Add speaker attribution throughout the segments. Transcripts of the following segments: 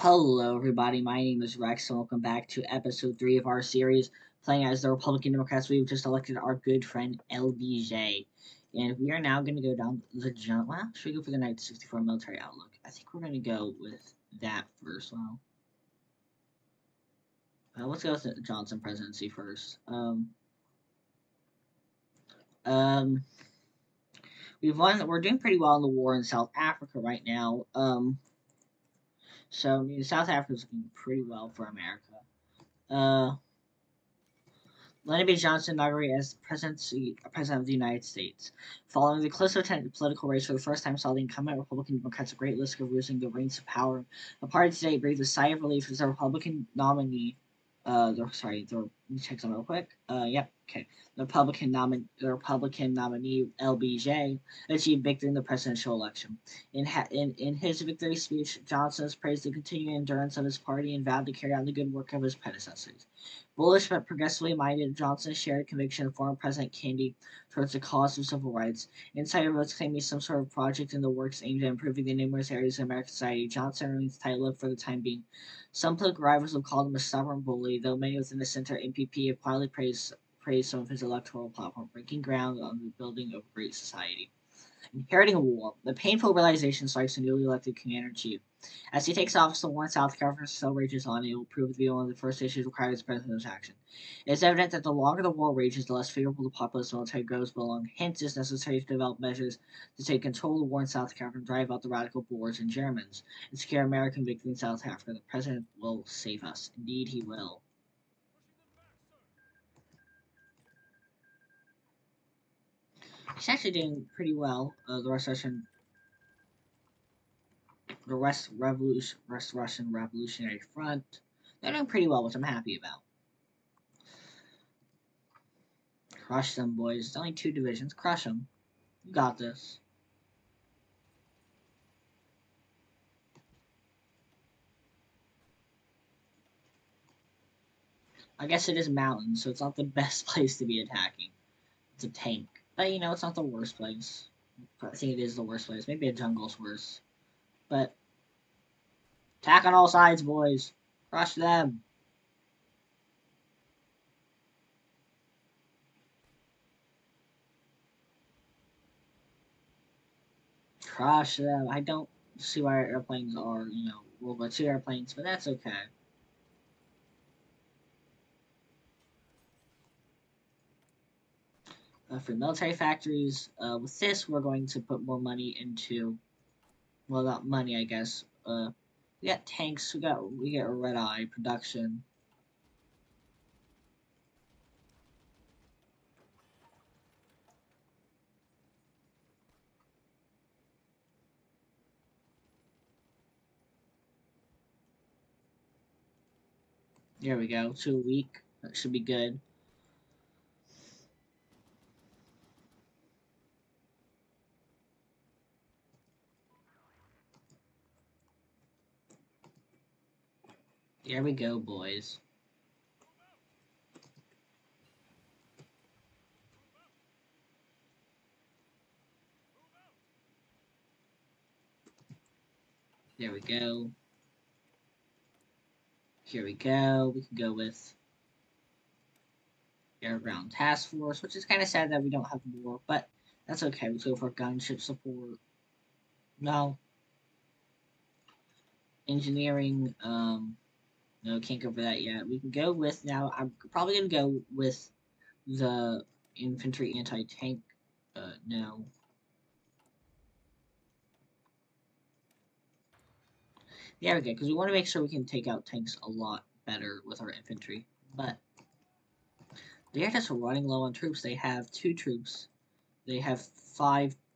Speaker 1: Hello, everybody. My name is Rex, and welcome back to episode 3 of our series, playing as the Republican Democrats. We've just elected our good friend LBJ. And we are now going to go down the jump. Well, should we go for the 1964 military outlook? I think we're going to go with that first. Let's go with the Johnson presidency first. Um, we're doing pretty well in the war in South Africa right now. So, South Africa is looking pretty well for America. Uh, Lyndon B. Johnson inaugurated as President of the United States. Following the close attended political race for the first time saw the incumbent Republican Democrats at great risk of losing the reins of power. The party today breathed a sigh of relief as the Republican nominee let me check something real quick. Yep, okay. The Republican nominee LBJ achieved victory in the presidential election. In his victory speech, Johnson has praised the continuing endurance of his party and vowed to carry on the good work of his predecessors. Bullish but progressively minded, Johnson shared conviction of former President Kennedy towards the cause of civil rights. Insider votes claim he's some sort of project in the works aimed at improving the numerous areas of American society. Johnson remains tight-lipped for the time being. Some political rivals have called him a stubborn bully, though many within the center NPP have quietly praised some of his electoral platform, breaking ground on the building of a great society. Inheriting a war, the painful realization strikes a newly elected commander-in-chief. As he takes office, the war in South Carolina still rages on, and it will prove to be one of the first issues requiring his president's action. It is evident that the longer the war rages, the less favorable the populist military grows along. Hence, it is necessary to develop measures to take control of the war in South Carolina and drive out the radical Boers and Germans, and secure American victory in South Africa. The president will save us. Indeed, he will. He's actually doing pretty well. The West Russian Revolutionary Front. They're doing pretty well, which I'm happy about. Crush them, boys. It's only 2 divisions. Crush them. You got this. I guess it is mountains, so it's not the best place to be attacking. It's a tank. But, it's not the worst place. I think it is the worst place. Maybe a jungle's worse. But, attack on all sides, boys. Crush them. Crush them. I don't see why airplanes are, World War II airplanes, but that's okay. For military factories, with this, we're going to put more money into, well, not money, I guess. We got tanks, we got Red Eye production. There we go, 2 a week. That should be good. There we go, boys. There we go. Here we go. We can go with Air Ground Task Force, which is kind of sad that we don't have more, but that's okay. Let's go for gunship support. No. Engineering, no, can't go for that yet. We can go with, now, I'm probably going to go with the infantry anti-tank. No. There we go, because we want to make sure we can take out tanks a lot better with our infantry. But they're just running low on troops. They have 2 troops. They have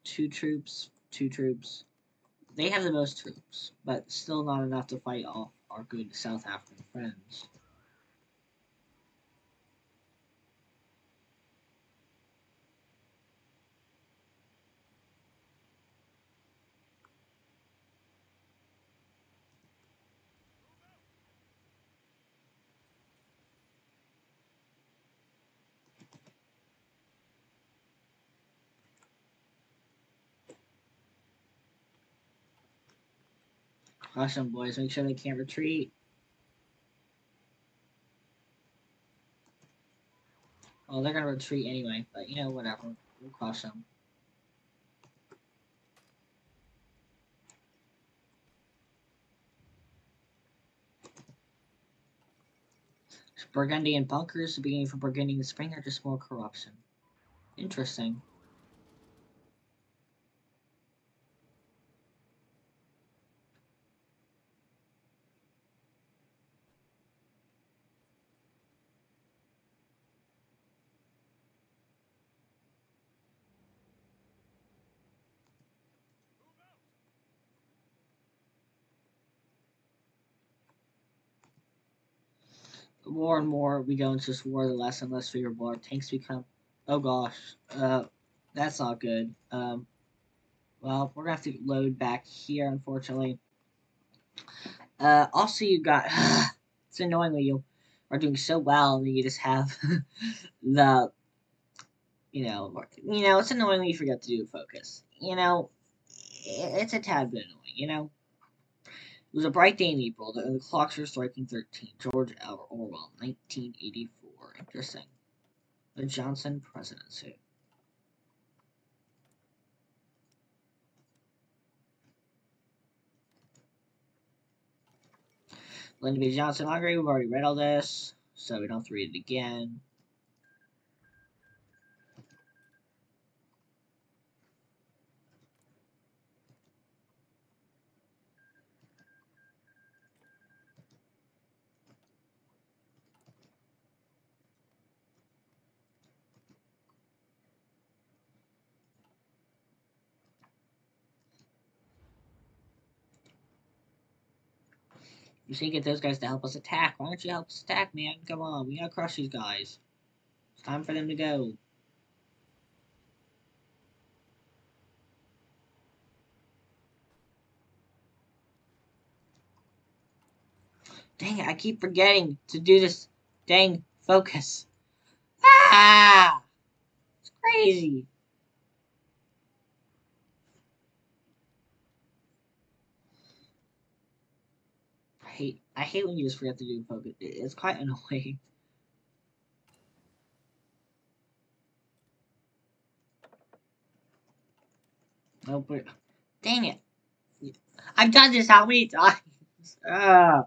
Speaker 1: 2 troops, 2 troops. They have the most troops, but still not enough to fight off our good South African friends. Caution, boys. Make sure they can't retreat. Well, they're gonna retreat anyway, but you know, whatever. We'll crush them. Burgundian bunkers, beginning from Burgundian Spring, are just more corruption. Interesting. The more and more we go into this war, the less and less favorable our tanks become. Oh gosh, that's not good. Well, we're gonna have to load back here, unfortunately. Also, you got. It's annoying when you are doing so well and then you just have the. It's annoying when you forget to do focus. It's a tad bit annoying. It was a bright day in April. The clocks were striking 13. George L. Orwell, 1984. Interesting. The Johnson presidency. Lyndon B. Johnson, Hungary. We've already read all this, so we don't have to read it again. You should get those guys to help us attack. Why don't you help us attack, man? Come on, we gotta crush these guys. It's time for them to go. Dang it, I keep forgetting to do this dang focus. Ah! It's crazy. I hate when you just forget to do focus. It's quite annoying. Oh, but dang it. I've done this how many times? Ah,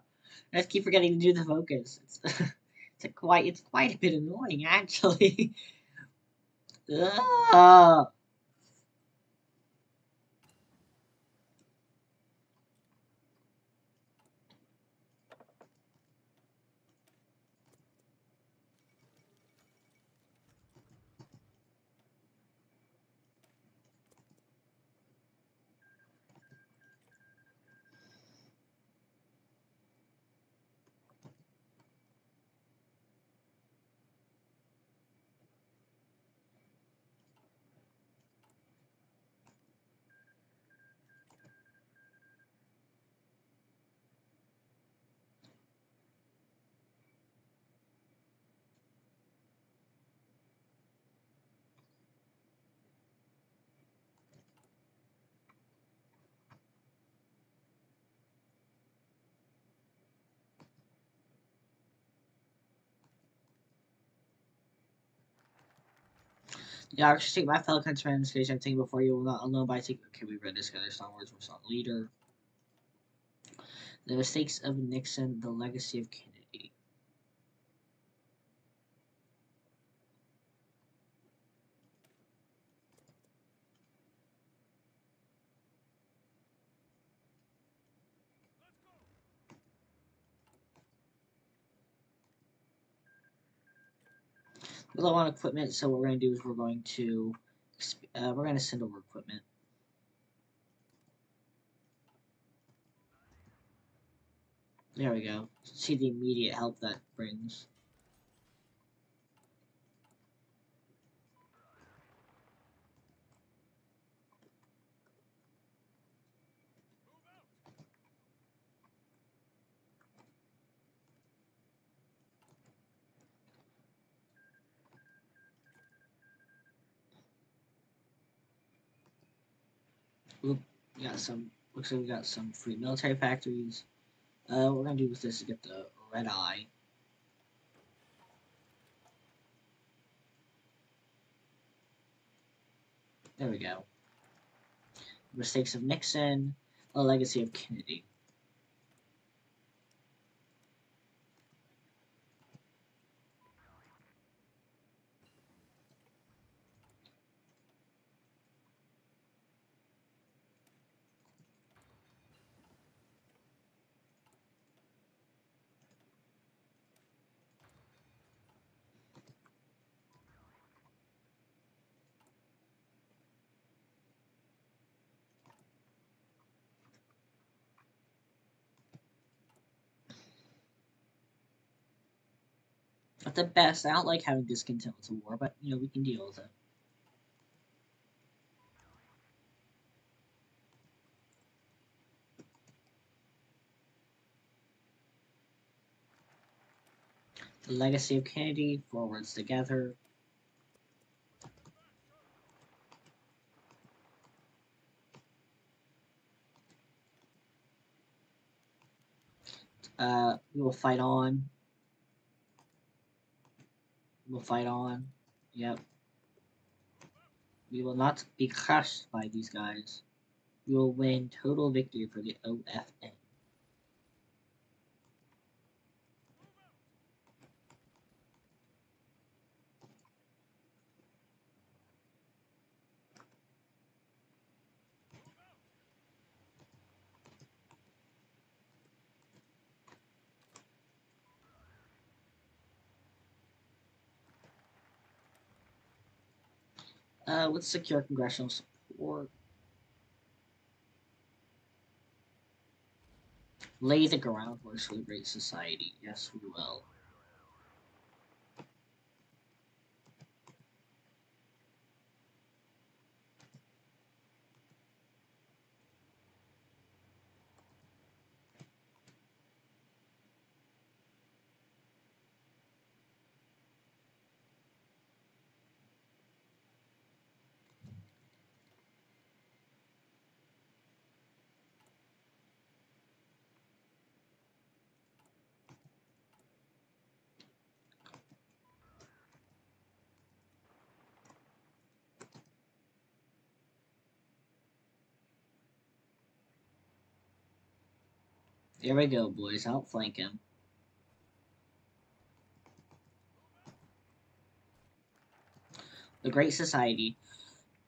Speaker 1: I just keep forgetting to do the focus. It's quite a bit annoying actually. Ah. Yeah, I'll just take my fellow countrymen in this case. I'm thinking before you will not alone by taking. Okay, we read this together. Star Wars was not leader. The mistakes of Nixon, the legacy of Kennedy. We low on equipment, so what we're going to do is we're going to send over equipment. There we go. See the immediate help that brings. Oop, got some Looks like we got some free military factories. What we're gonna do with this is get the red eye. There we go. Mistakes of Nixon, the legacy of Kennedy. Not the best. I don't like having discontent with the war, but you know we can deal with it. The legacy of Kennedy, forwards together. We will fight on. We'll fight on. Yep. We will not be crushed by these guys. We will win total victory for the OFN. Let's secure congressional support. Lay the groundwork for the Great Society. Yes, we will. There we go, boys. Outflank him. The Great Society.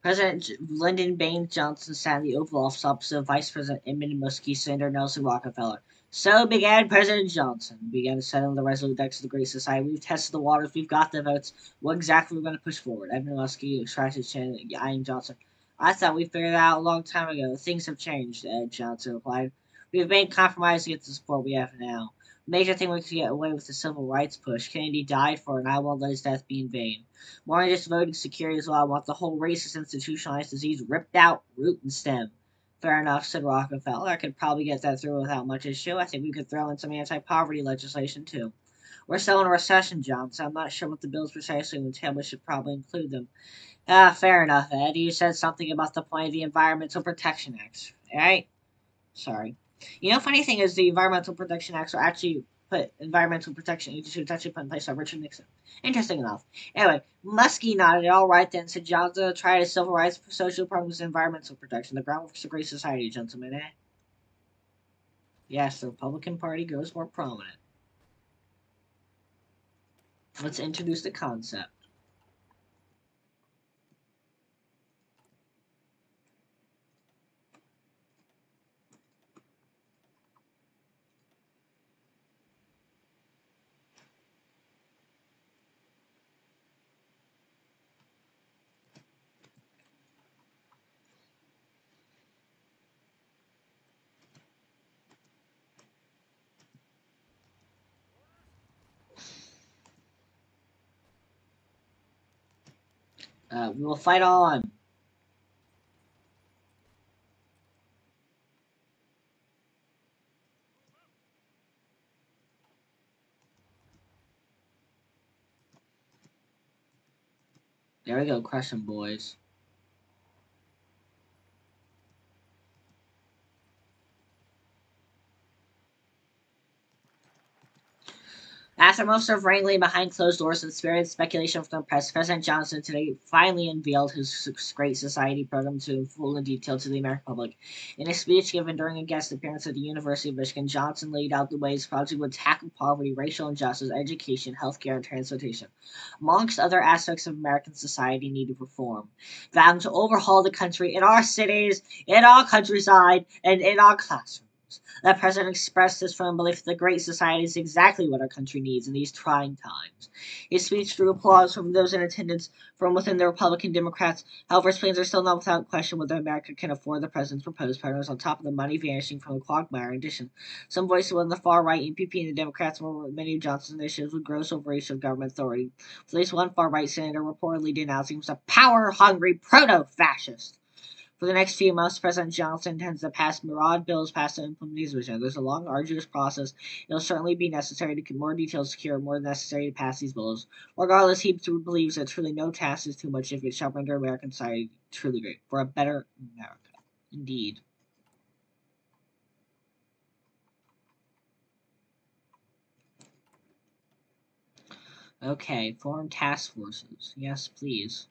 Speaker 1: President Lyndon Baines Johnson sat in the Oval Office opposite Vice President Edmund Muskie, Senator Nelson Rockefeller. So began President Johnson. Began to settle the resolute decks of the Great Society. We've tested the waters. We've got the votes. What exactly we're going to push forward? Edmund Muskie scratched his chin. Eyeing Johnson. I thought we figured that out a long time ago. Things have changed, Ed Johnson replied. We have made compromise to get the support we have now. Major thing we could get away with the civil rights push. Kennedy died for it, and I won't let his death be in vain. More than just voting security as well. I want the whole racist institutionalized disease ripped out, root and stem. Fair enough, said Rockefeller. I could probably get that through without much issue. I think we could throw in some anti-poverty legislation, too. We're still in a recession, John, so I'm not sure what the bills precisely entail, but should probably include them. Ah, fair enough, Ed. You said something about the point of the Environmental Protection Act, right? Sorry. You know, funny thing is, the Environmental Protection Acts are actually put environmental protection agency was actually put in place by Richard Nixon. Interesting enough. Anyway, Muskie nodded. All right then, said Johnson. Try his civil rights, social programs, and environmental protection. The groundwork for a great society, gentlemen. Eh? Yes, the Republican Party grows more prominent. Let's introduce the concept. We will fight on. There we go, crush them, boys. After months of wrangling behind closed doors and spirited speculation from the press, President Johnson today finally unveiled his Great Society program to full and detail to the American public. In a speech given during a guest appearance at the University of Michigan, Johnson laid out the ways the project would tackle poverty, racial injustice, education, healthcare, and transportation, amongst other aspects of American society needed reform, vowing to overhaul the country in our cities, in our countryside, and in our classrooms. The president expressed his firm belief that the Great Society is exactly what our country needs in these trying times. His speech drew applause from those in attendance from within the Republican Democrats. However, his plans are still not without question whether America can afford the president's proposed programs on top of the money vanishing from the quagmire. In addition, some voices within the far right, NPP, and the Democrats were many of Johnson's initiatives with gross overreach of government authority, with at least one far right senator reportedly denouncing him as a power-hungry proto-fascist. For the next few months, President Johnson intends to pass myriad bills passed to implement these visions. There's a long, arduous process. It will certainly be necessary to get more details secure, more necessary to pass these bills. Regardless, he believes that truly no task is too much if it shall render American society truly great. For a better America. Indeed. Okay, form task forces. Yes, please.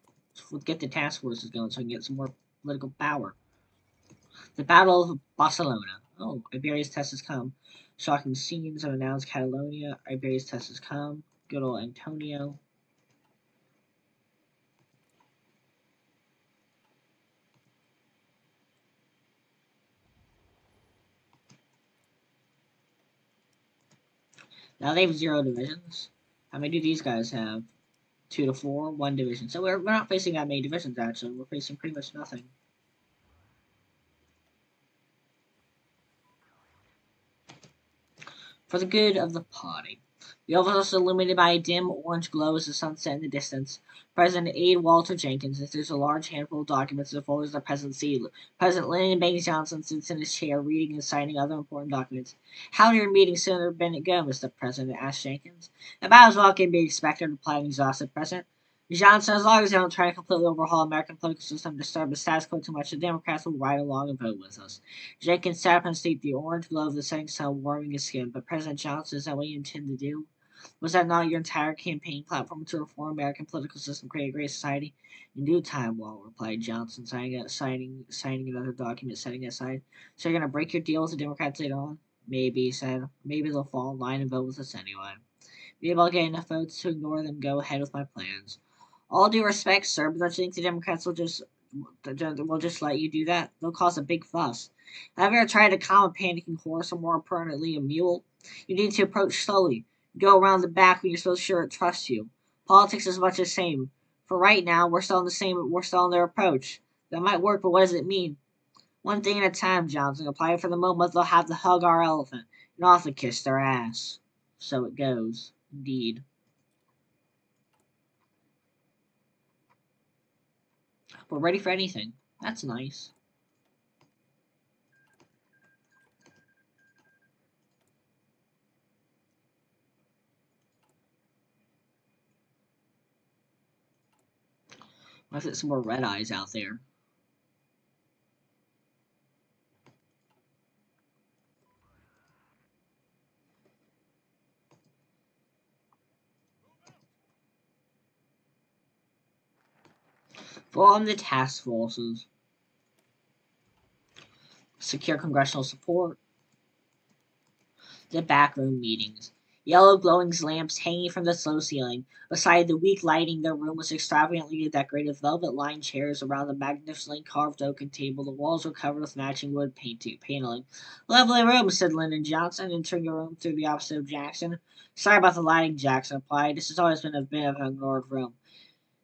Speaker 1: Let's get the task forces going so we can get some more political power. The Battle of Barcelona. Oh, Iberia's test has come. Shocking scenes of announced Catalonia. Iberia's test has come. Good old Antonio. Now they have 0 divisions. How many do these guys have? 2 to 4, 1 division. So we're not facing that many divisions, actually. We're facing pretty much nothing. For the good of the party. The oval is illuminated by a dim orange glow as the sun set in the distance. President Aide Walter Jenkins enters a large handful of documents that follows the president's seal. President Lyndon Baines Johnson sits in his chair, reading and signing other important documents. "How did your meeting, Senator Bennett, go, Mr. President?" asked Jenkins. "About as well can be expected," replied an exhausted President Johnson. "As long as they don't try to completely overhaul American political system, disturb the status quo too much, the Democrats will ride along and vote with us." Jenkins sat up in his seat, the orange glow of the setting sun warming his skin. "But President Johnson, is that what you intend to do? Was that not your entire campaign platform to reform American political system, create a great society?" "In due time, Walt," replied Johnson, signing another document, setting it aside. "So you're going to break your deal with the Democrats later on?" "Maybe," he said. "Maybe they'll fall in line and vote with us anyway. Maybe I'll get enough votes to ignore them and go ahead with my plans." "All due respect, sir, but don't you think the Democrats will just let you do that? They'll cause a big fuss. Have you ever tried to calm a panicking horse, or more importantly, a mule? You need to approach slowly. Go around the back when you're so sure it trusts you. Politics is much the same. For right now, we're still in their approach. That might work, but what does it mean? One thing at a time, Johnson replied. For the moment, they'll have to hug our elephant and often kiss their ass. So it goes. Indeed. We're ready for anything. That's nice. Let's get some more red eyes out there. Form the task forces. Secure congressional support. The backroom meetings. Yellow glowing lamps hanging from the slow ceiling. Beside the weak lighting, their room was extravagantly decorated with velvet-lined chairs around the magnificently carved oaken table. The walls were covered with matching wood paneling. "Lovely room," said Lyndon Johnson, entering the room through the opposite of Jackson. "Sorry about the lighting," Jackson replied. "This has always been a bit of an ignored room."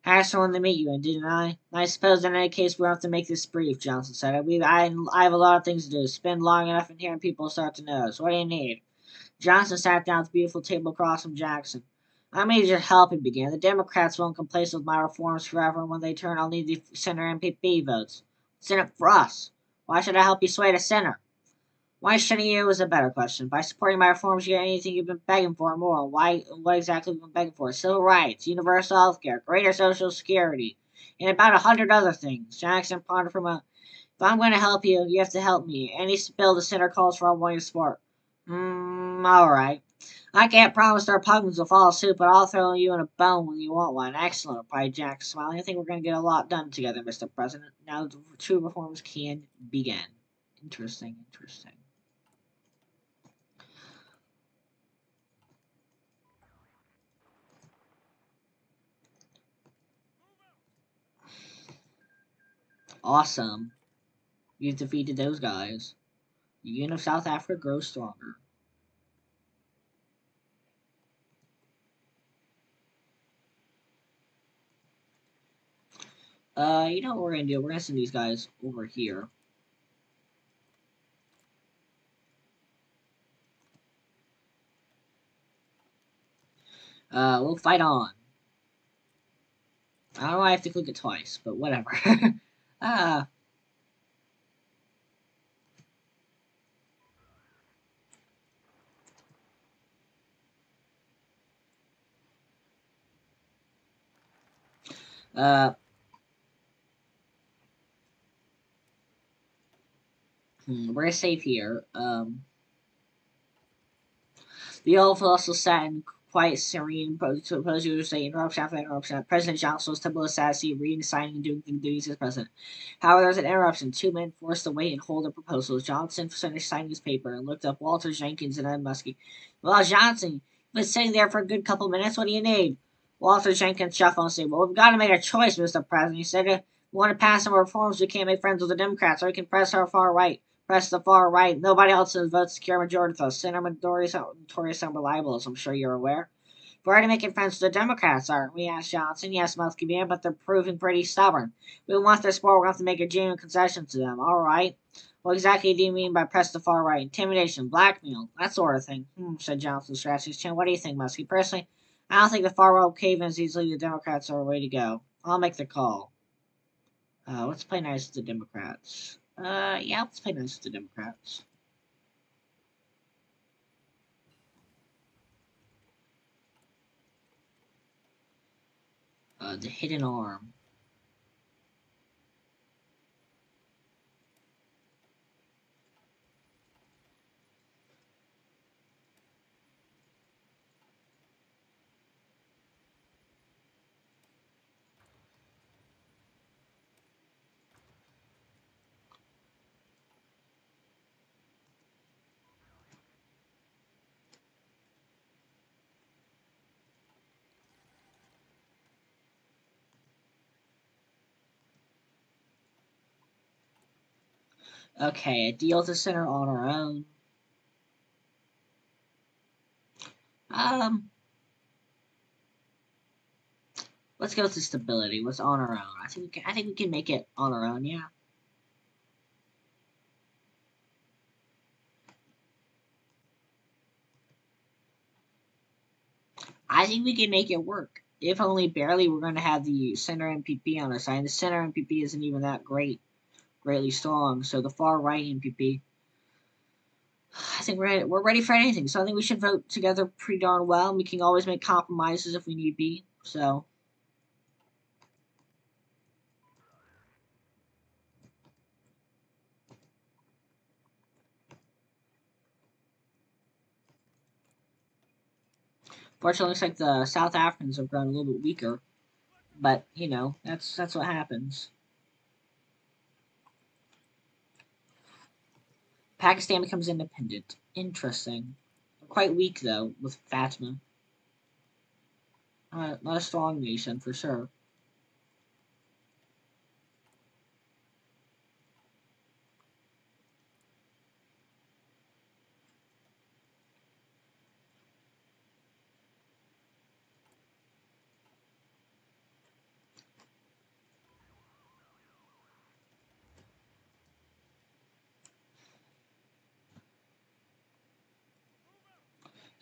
Speaker 1: "I asked someone to meet you, and didn't I?" "I suppose in any case we'll have to make this brief," Johnson said. I have a lot of things to do. Spend long enough in here and people will start to notice. What do you need?" Johnson sat down at the beautiful table across from Jackson. "I need your help," he began. "The Democrats won't complace with my reforms forever, and when they turn, I'll need the Senator MPP votes." "Senate for us. Why should I help you sway the Senate?" "Why shouldn't you?" is a better question. "By supporting my reforms, you get anything you've been begging for and more." What exactly have you been begging for?" "Civil rights, universal health care, greater social security, and about 100 other things." Jackson pondered for a moment. "If I'm going to help you, you have to help me. Any bill the Senate calls for, I want your support." All right. I can't promise our Republicans will follow suit, but I'll throw you in a bone when you want one. Excellent, replied Jack, smiling. I think we're going to get a lot done together, Mr. President. Now the true reforms can begin. Interesting, interesting. Awesome. You've defeated those guys. The Union of South Africa grows stronger. You know what we're gonna do? We're gonna send these guys over here. We'll fight on. I don't know why I have to click it twice, but whatever. uh, uh, we're gonna save here. The old also sat in quiet, serene, opposed to say interruption after interruption. President Johnson was temple assassinating, reading, signing, and doing the duties as president. However, there was an interruption. Two men forced to wait and hold their proposals. Johnson finished signing his paper and looked up Walter Jenkins and Ed Muskie. Well, Johnson, you've been sitting there for a good couple minutes. What do you need? Walter Jenkins shuffled and said, well, we've got to make a choice, Mr. President. He said, if we want to pass some reforms, we can't make friends with the Democrats, or we can press our far right. Press the far right. Nobody else has votes secure majority though. Center majorities are notorious unreliable, as I'm sure you're aware. We're already making friends with the Democrats, aren't we? Asked Johnson. Yes, Muskie, but they're proving pretty stubborn. We want their support. We're going to have to make a genuine concession to them. All right. What exactly do you mean by press the far right? Intimidation, blackmail, that sort of thing. Said Johnson, scratching his chin. What do you think, Muskie? Personally, I don't think the far right will cave in as easily. The Democrats are the way to go. I'll make the call. Let's play nice with the Democrats. Yeah, let's play nice with the Democrats. The hidden arm. Okay, a deal to center on our own. Um, let's go to stability. What's on our own? I think we can make it on our own. Yeah. I think we can make it work. If only barely, we're going to have the center MPP on our side. The center MPP isn't even that greatly strong. So the far right MPP, I think we're ready for anything. So I think we should vote together pretty darn well. We can always make compromises if we need be. So fortunately, it looks like the South Africans have grown a little bit weaker. But you know, that's what happens. Pakistan becomes independent. Interesting. Quite weak though with Fatima. Not a strong nation for sure.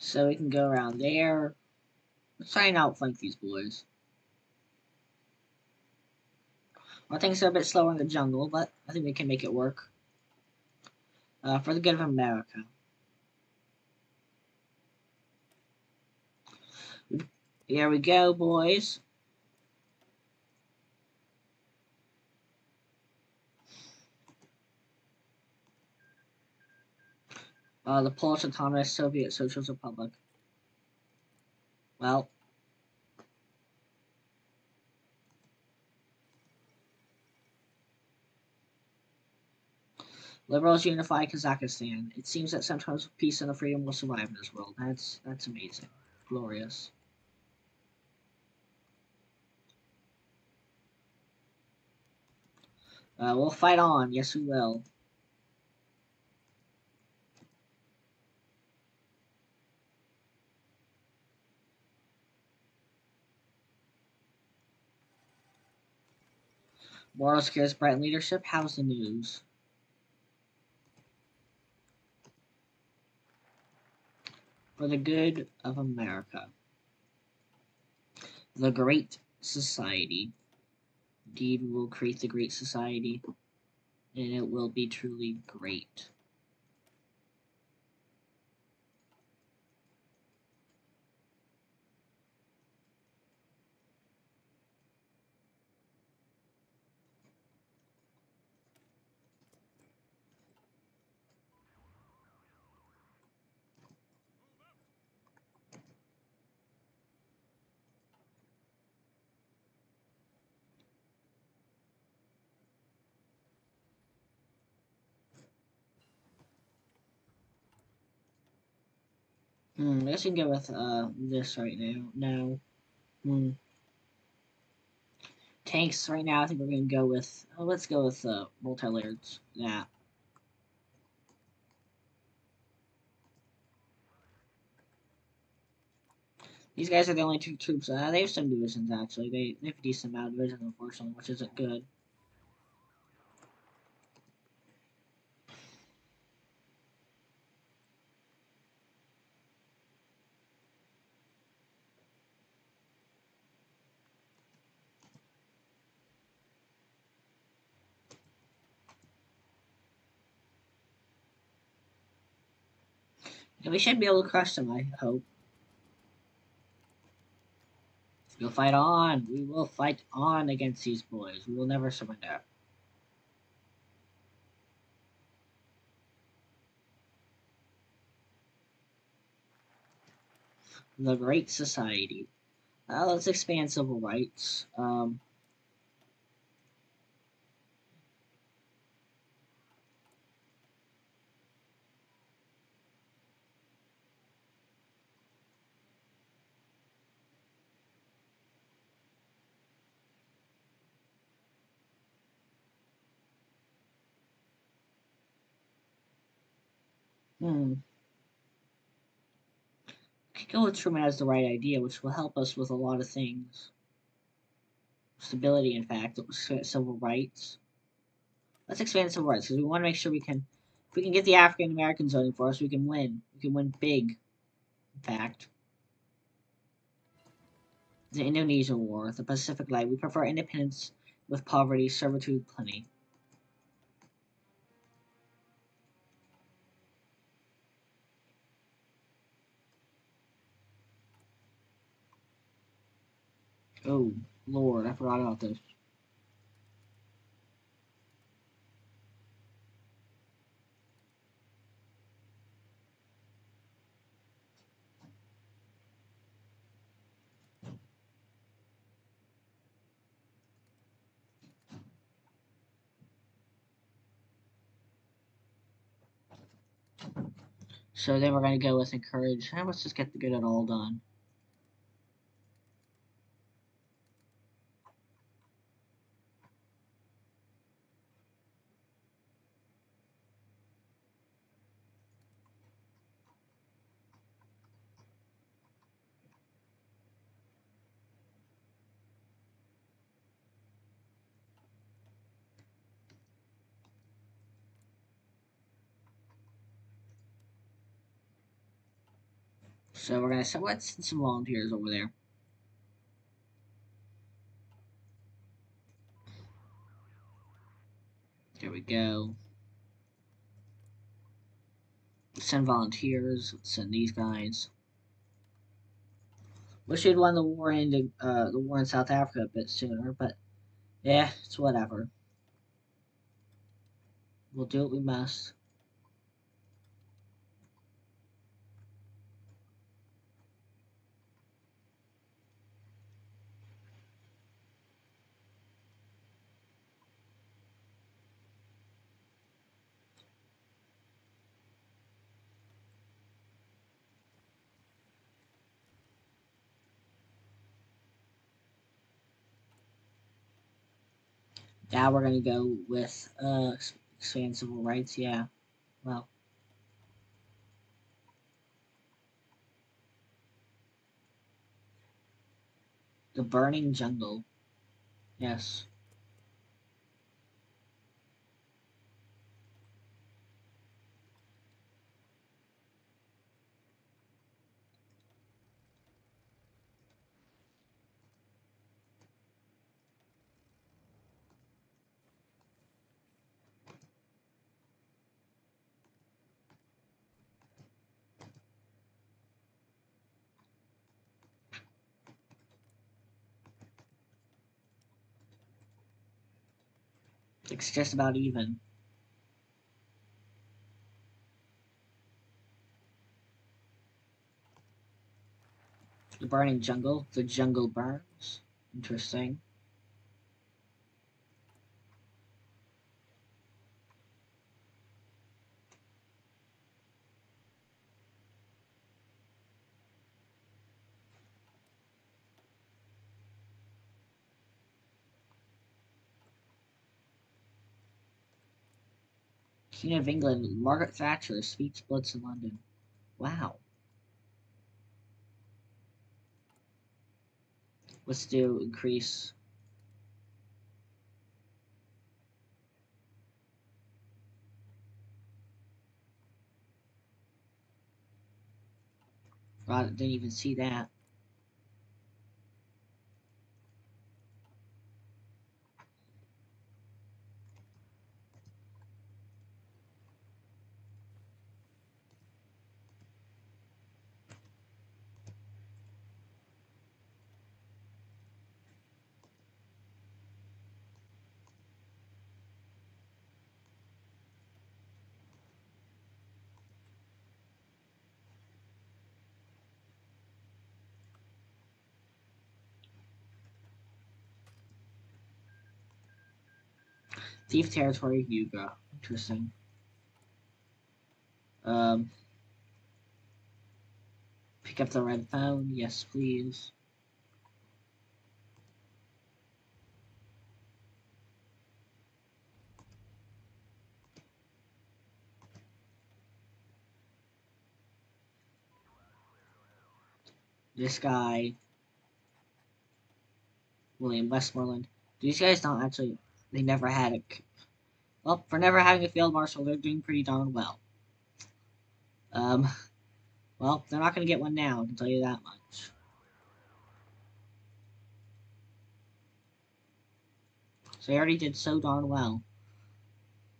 Speaker 1: So we can go around there. Let's try and outflank these boys. I think things are a bit slower in the jungle, but I think we can make it work. For the good of America. Here we go, boys. The Polish Autonomous Soviet Socialist Republic. Well, liberals unify Kazakhstan. It seems that sometimes peace and freedom will survive in this world. That's amazing. Glorious. We'll fight on. Yes, we will. Moral scares bright leadership. How's the news? For the good of America. The Great Society. Indeed, we will create the Great Society, and it will be truly great. I guess we can go with this right now. No. Tanks right now. I think we're gonna go with. Oh, let's go with multi-layered. Yeah. These guys are the only two troops. They have some divisions actually. They have a decent amount of divisions, unfortunately, which isn't good. And we should be able to crush them. I hope. We'll fight on. We will fight on against these boys. We will never surrender. The Great Society. Let's expand civil rights. Hmm. Go with Truman has the right idea, which will help us with a lot of things. Stability, in fact, civil rights. Let's expand civil rights because we want to make sure we can. If we can get the African Americans voting for us, we can win. We can win big. In fact, the Indonesia War, the Pacific Light. We prefer independence with poverty, servitude, plenty. Oh Lord, I forgot about this. So then we're gonna go with encourage. Let's just get it all done. So we're gonna let's send some volunteers over there. There we go. Send volunteers. Let's send these guys. Wish we'd won the war in South Africa a bit sooner, but yeah, it's whatever. We'll do what we must. Now we're gonna go with expand civil rights. Yeah. Well, the burning jungle. Yes. It's just about even. The burning jungle. The jungle burns. Interesting. Queen of England, Margaret Thatcher, speech splits in London. Wow. Let's do increase. God, I didn't even see that. Thief territory, Yuga. Interesting. Um, pick up the red phone. Yes, please. This guy, William Westmoreland. These guys don't actually. They never had a. Well, for never having a field marshal, they're doing pretty darn well. Um, well, they're not going to get one now. I can tell you that much. So they already did so darn well.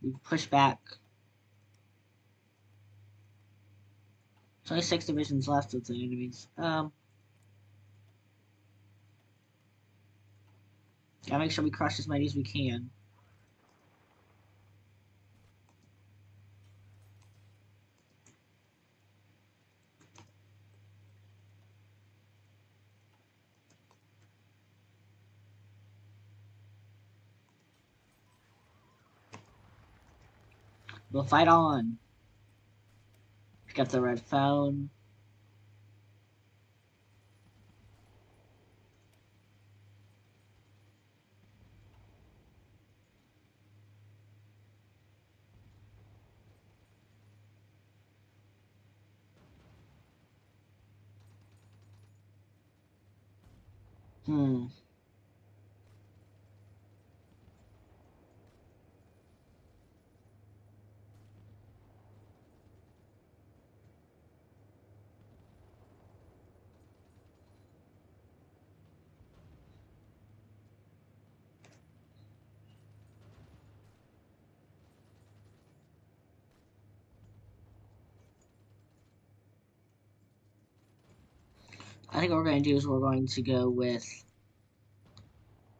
Speaker 1: We push back. There's only 6 divisions left of the enemies. Gotta make sure we crush as many as we can. We'll fight on. Pick up the red phone. Hmm. I think what we're going to do is we're going to go with.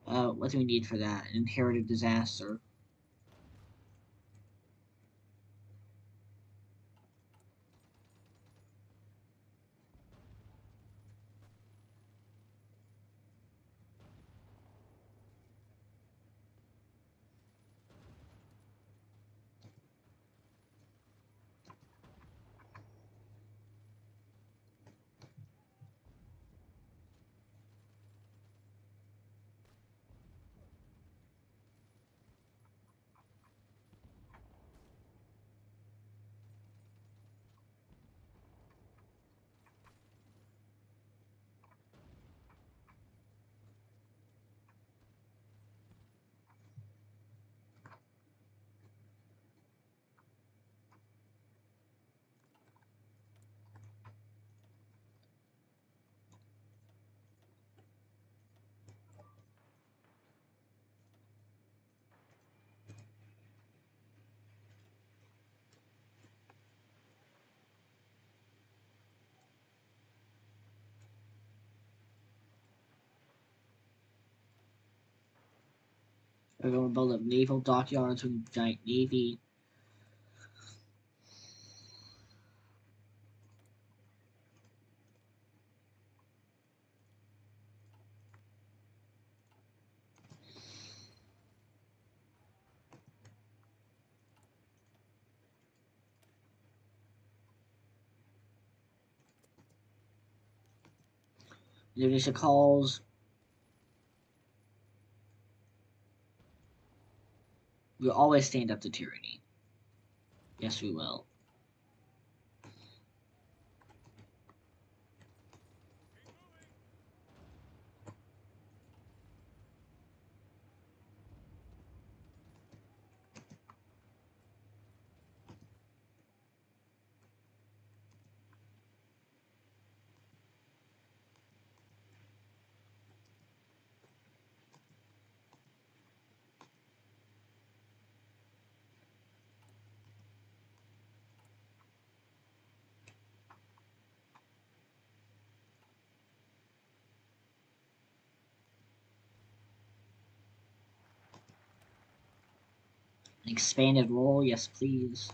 Speaker 1: What do we need for that? An inherited disaster. We're going to build up naval dockyards with a giant navy. Indonesia calls. We'll always stand up to tyranny. Yes, we will. An expanded role, yes, please.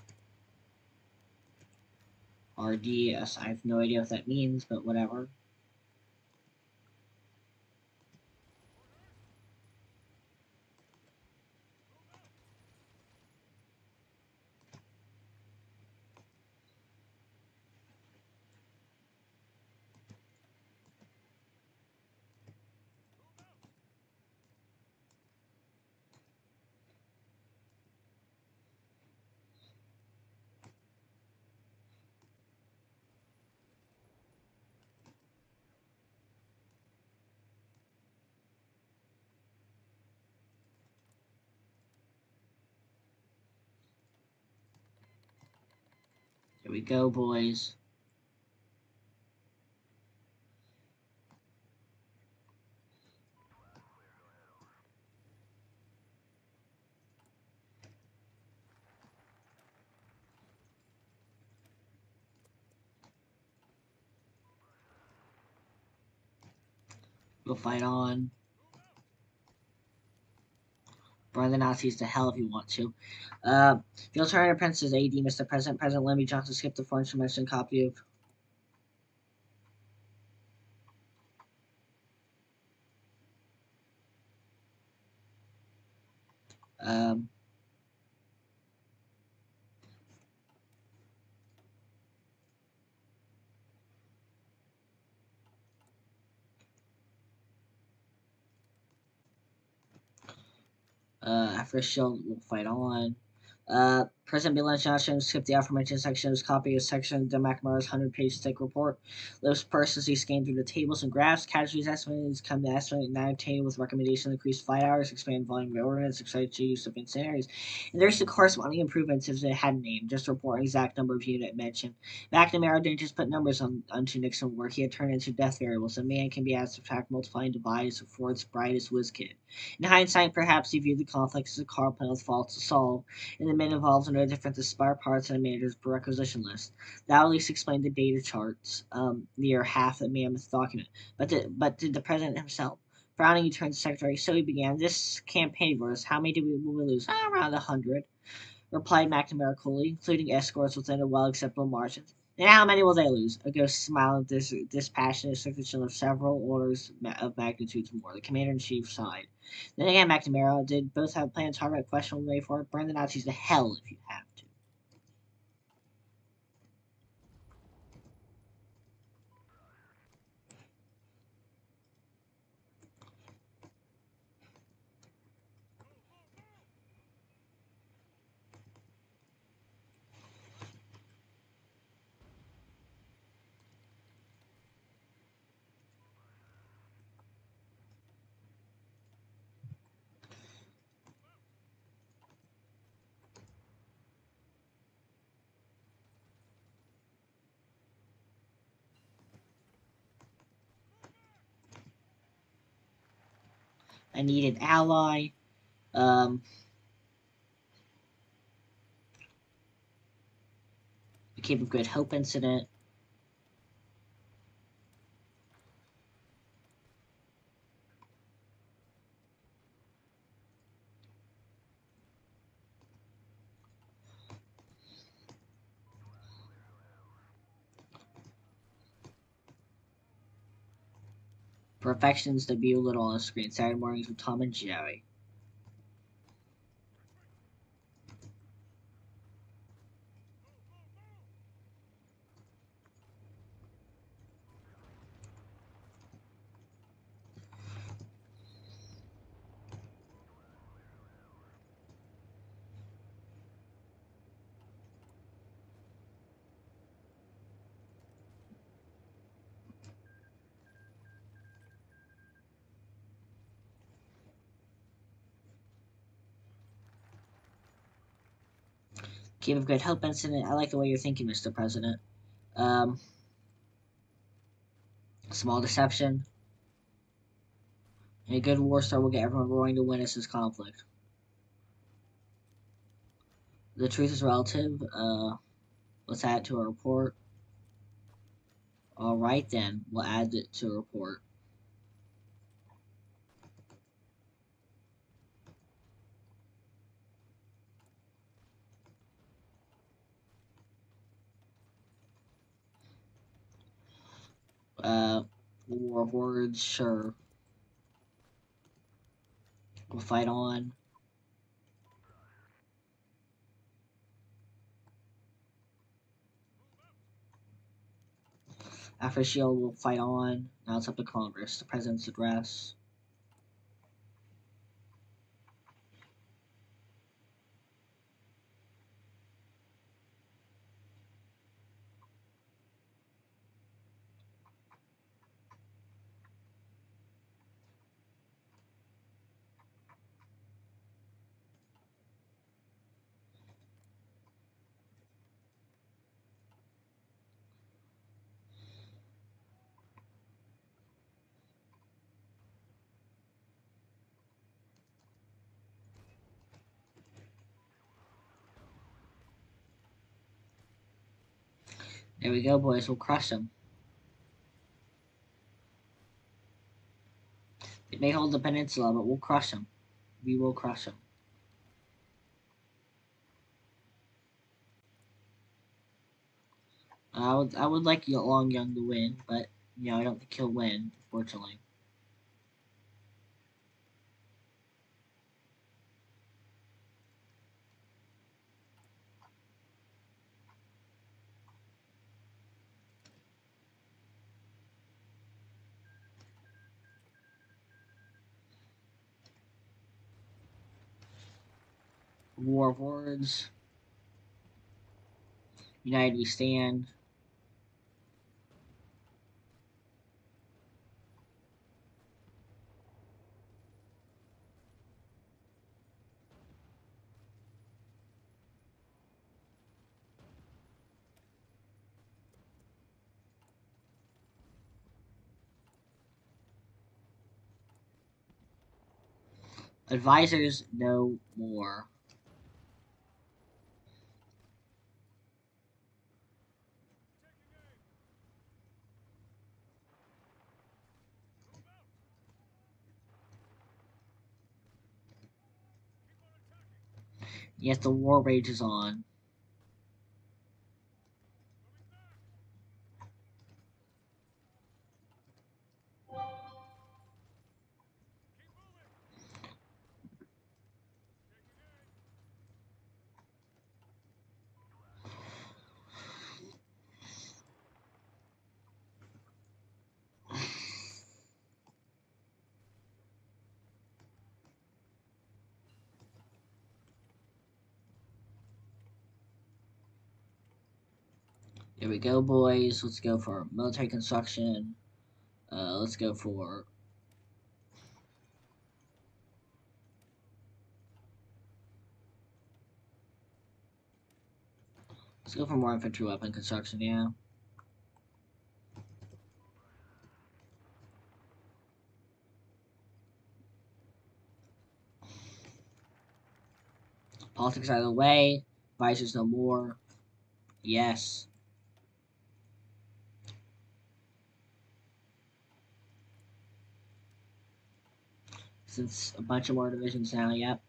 Speaker 1: RDS, I have no idea what that means, but whatever. Here we go, boys. We'll fight on. Burn the Nazis to hell if you want to. The alternative Princess AD, Mr. President. President Lyndon Johnson skipped the aforementioned copy of um, after a shield, we'll fight on. President Bill Johnson skipped the aforementioned section of his copy of section of McNamara's 100-page thick report. Those persons he scanned through the tables and graphs, casualties estimated come to estimate 9 obtained with recommendation to increase flight hours, expand volume of ordnance, accelerate use of incendiaries, and there's the corresponding improvements if they had a name, just report exact number of unit mentioned. McNamara didn't just put numbers onto Nixon work, he had turned into death variables. A man can be asked to subtract, multiply, and divide as Ford's brightest whiz kid. In hindsight, perhaps he viewed the conflict as a car plan with faults to solve, and the men involved are no different than spare parts in a manager's requisition list. That at least explained the data charts near half the mammoth document. But did the president himself? Frowning, he turned to the secretary. So he began. This campaign of ours, how many will we lose? Around 100, replied McNamara coolly, including escorts within a well-acceptable margin. And how many will they lose? A ghost smile of dispassionate signature of several orders of magnitudes more. The commander-in-chief sighed. Then again, McNamara, did both have a plan to target questionable way for it? Burn the Nazis to hell if you have to. I need an ally. The Cape of Good Hope incident. Perfections debut little on the screen. Saturday mornings with Tom and Jerry. Keep of Good Hope incident. I like the way you're thinking, Mr. President. Small deception. A good war star will get everyone roaring to witness this conflict. The truth is relative. Let's add it to a report. Alright then, we'll add it to a report. War of words, sure. We'll fight on. After Shield, we'll fight on. Now it's up to Congress. The President's address. There we go, boys. We'll crush them. They may hold the peninsula, but we'll crush them. We will crush them. I would like Long Young to win, but I don't think he'll win, unfortunately. War of Words. United we stand. Advisors no more. Yet the war rages on. Here we go, boys. Let's go for military construction. Let's go for more infantry weapon construction. Yeah. Politics out of the way. Advisors no more. Yes. Since a bunch of more divisions now. Yep.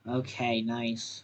Speaker 1: Okay, nice.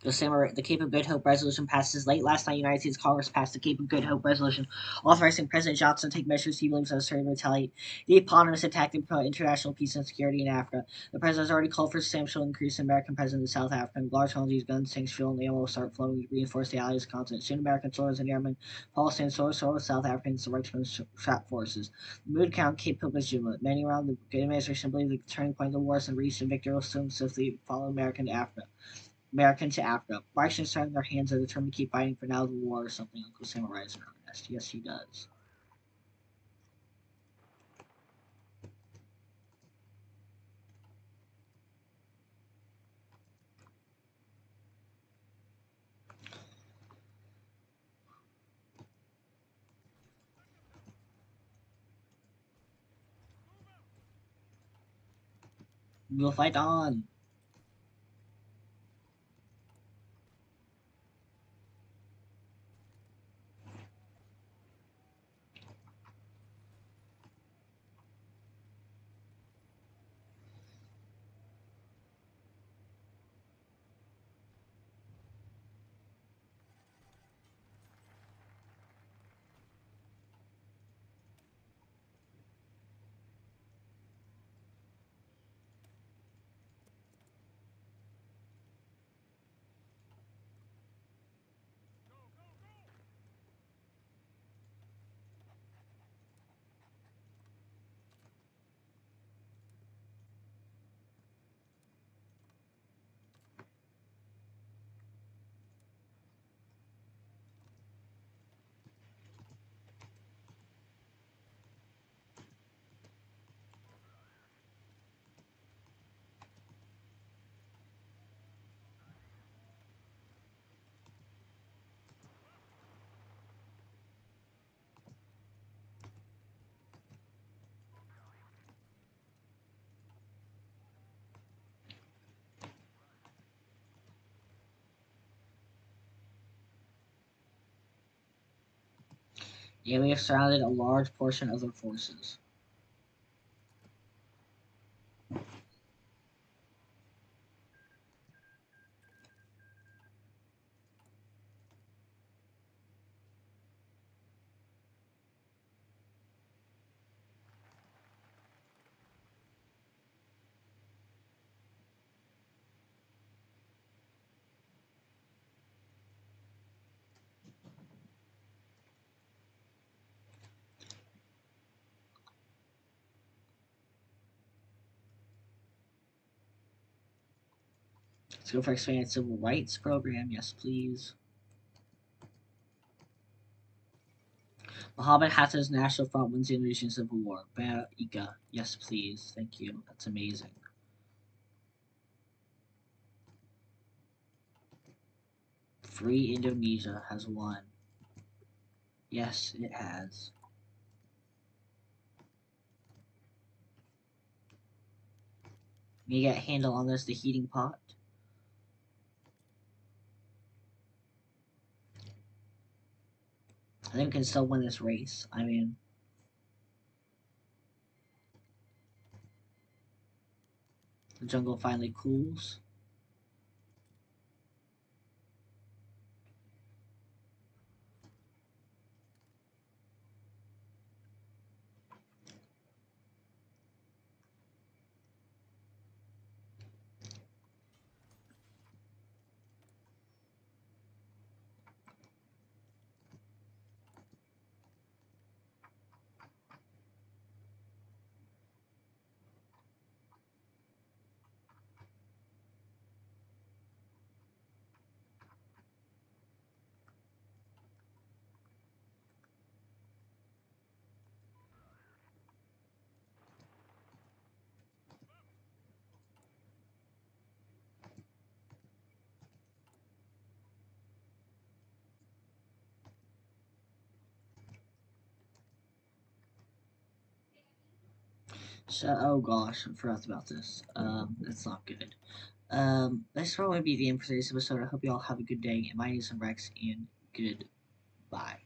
Speaker 1: The Cape of Good Hope resolution passes late last night. United States Congress passed the Cape of Good Hope resolution, authorizing President Johnson to take measures he believes necessary to retaliate the eponymous attack and promote international peace and security in Africa. The president has already called for a substantial increase in American presence in South Africa, and large quantities of guns, tanks, fuel, and ammo will start flowing to reinforce the allies' continent. Soon, American soldiers and airmen policy and source with South Africans direct trap forces. The mood count Cape Hope is jubilant. Many around the administration believe the turning point of the war is in recent victory will soon swiftly follow American to Africa. Marxians starting their hands are determined to keep fighting for now the war or something. Uncle Sam arrives in earnest. Yes, he does. We'll fight on. Yeah, we have surrounded a large portion of their forces. Let's go for expanded civil rights program. Yes, please. Muhammad Hassan's National Front wins the Indonesian Civil War. Baika. Yes, please. Thank you. That's amazing. Free Indonesia has won. Yes, it has. You get a handle on this, the heating pot. I think we can still win this race. I mean, the jungle finally cools. So, oh gosh, I forgot about this. That's not good. This will probably be the end for today's episode. I hope you all have a good day. And my name is Rex, and goodbye.